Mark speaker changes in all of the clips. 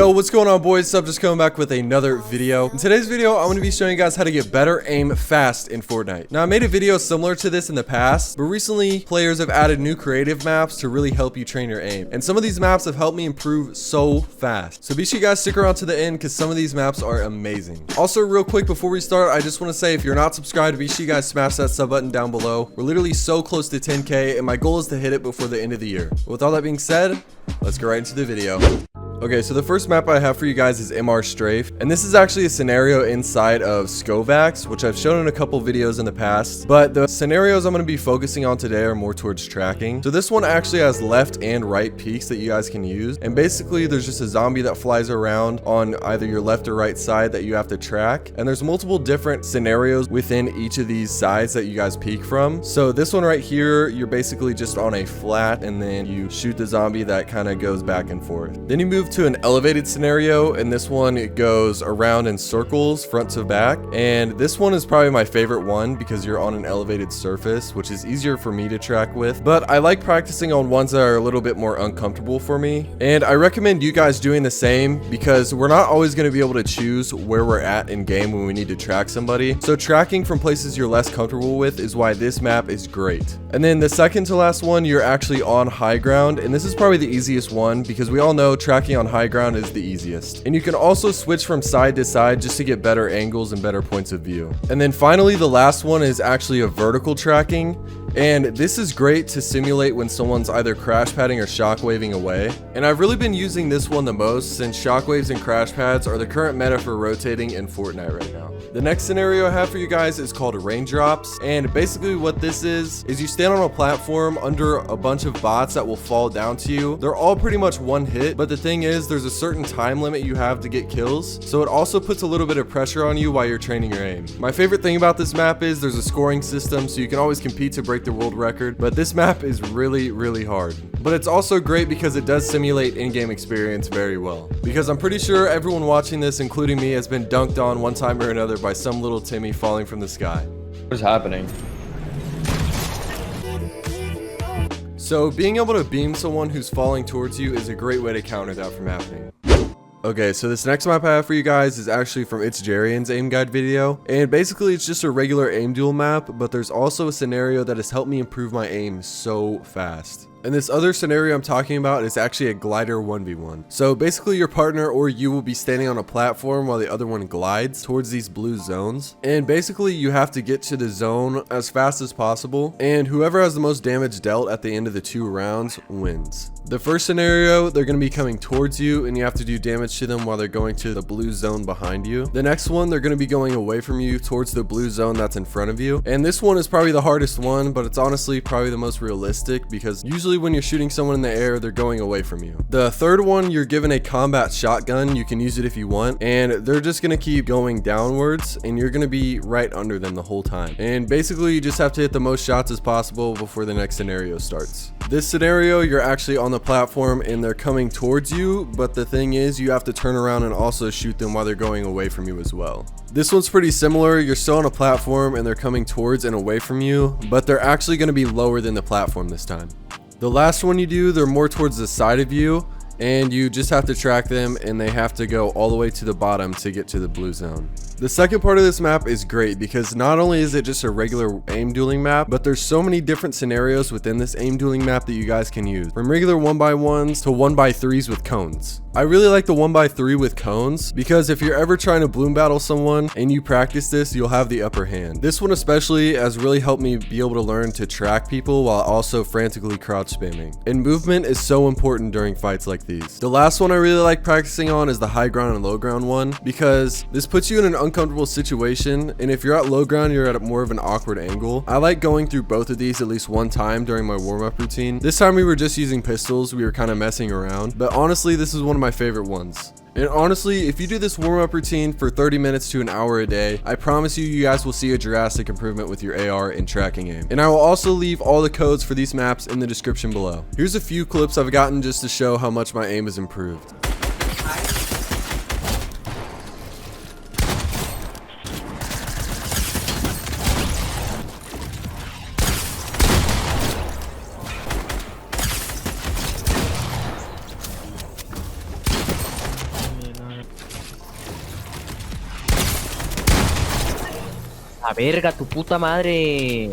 Speaker 1: Yo, what's going on, boys? Just coming back with another video. In today's video, I'm going to be showing you guys how to get better aim fast in Fortnite. Now, I made a video similar to this in the past, but recently players have added new creative maps to really help you train your aim. And some of these maps have helped me improve so fast. So be sure you guys stick around to the end because some of these maps are amazing. Also, real quick before we start, I just want to say if you're not subscribed, be sure you guys smash that sub button down below. We're literally so close to 10K and my goal is to hit it before the end of the year. With all that being said, let's go right into the video. Okay, so the first map I have for you guys is Strafe, and this is actually a scenario inside of Scovax, which I've shown in a couple videos in the past, but the scenarios I'm going to be focusing on today are more towards tracking. So this one actually has left and right peaks that you guys can use, and basically there's just a zombie that flies around on either your left or right side that you have to track, and there's multiple different scenarios within each of these sides that you guys peek from. So this one right here, you're basically just on a flat, and then you shoot the zombie that kind of goes back and forth. Then you move to an elevated scenario, and this one it goes around in circles front to back, and this one is probably my favorite one because you're on an elevated surface, which is easier for me to track with, but I like practicing on ones that are a little bit more uncomfortable for me, and I recommend you guys doing the same because we're not always going to be able to choose where we're at in game when we need to track somebody. So tracking from places you're less comfortable with is why this map is great. And then the second to last one, you're actually on high ground, and this is probably the easiest one because we all know tracking on high ground is the easiest, and you can also switch from side to side just to get better angles and better points of view. And then finally, the last one is actually a vertical tracking, and this is great to simulate when someone's either crash padding or shockwaving away. And I've really been using this one the most since shockwaves and crash pads are the current meta for rotating in Fortnite right now. The next scenario I have for you guys is called Raindrops, and basically what this is you stand on a platform under a bunch of bots that will fall down to you. They're all pretty much one hit, but the thing is there's a certain time limit you have to get kills, so it also puts a little bit of pressure on you while you're training your aim. My favorite thing about this map is there's a scoring system, so you can always compete to break the world record, but this map is really hard. But it's also great because it does simulate in-game experience very well, because I'm pretty sure everyone watching this, including me, has been dunked on one time or another by some little Timmy falling from the sky.
Speaker 2: What is happening?
Speaker 1: So being able to beam someone who's falling towards you is a great way to counter that from happening. Okay, so this next map I have for you guys is actually from It's Jarian's aim guide video, and basically it's just a regular aim duel map, but there's also a scenario that has helped me improve my aim so fast. And this other scenario I'm talking about is actually a glider 1v1. So basically your partner or you will be standing on a platform while the other one glides towards these blue zones. And basically you have to get to the zone as fast as possible, and whoever has the most damage dealt at the end of the 2 rounds wins. The first scenario, they're going to be coming towards you and you have to do damage to them while they're going to the blue zone behind you. The next one, they're going to be going away from you towards the blue zone that's in front of you. And this one is probably the hardest one, but it's honestly probably the most realistic because usually when you're shooting someone in the air, they're going away from you. The third one, you're given a combat shotgun. You can use it if you want, and they're just going to keep going downwards and you're going to be right under them the whole time. And basically you just have to hit the most shots as possible before the next scenario starts. This scenario, you're actually on the platform and they're coming towards you, but the thing is you have to turn around and also shoot them while they're going away from you as well. This one's pretty similar. You're still on a platform and they're coming towards and away from you, but they're actually going to be lower than the platform this time. The last one you do, they're more towards the side of you, and you just have to track them and they have to go all the way to the bottom to get to the blue zone. The second part of this map is great because not only is it just a regular aim dueling map, but there's so many different scenarios within this aim dueling map that you guys can use, from regular 1x1s to 1x3s with cones. I really like the 1x3 with cones because if you're ever trying to bloom battle someone and you practice this, you'll have the upper hand. This one especially has really helped me be able to learn to track people while also frantically crouch spamming. And movement is so important during fights like these. The last one I really like practicing on is the high ground and low ground one because this puts you in an uncomfortable situation, and if you're at low ground, you're at more of an awkward angle. I like going through both of these at least one time during my warm-up routine. This time we were just using pistols. We were kind of messing around, but honestly this is one of my favorite ones. And honestly, if you do this warm-up routine for 30 minutes to an hour a day, I promise you guys will see a drastic improvement with your AR and tracking aim. And I will also leave all the codes for these maps in the description below. Here's a few clips I've gotten just to show how much my aim has improved.
Speaker 2: A verga, tu puta madre.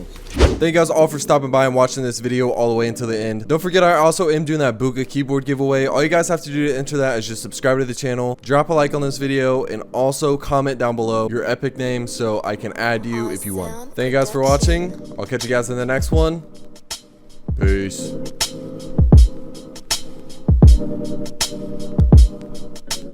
Speaker 1: Thank you guys all for stopping by and watching this video all the way until the end. Don't forget, I also am doing that Buka keyboard giveaway. All you guys have to do to enter that is just subscribe to the channel, drop a like on this video, and also comment down below your epic name so I can add you if you want. Thank you guys for watching. I'll catch you guys in the next one. Peace.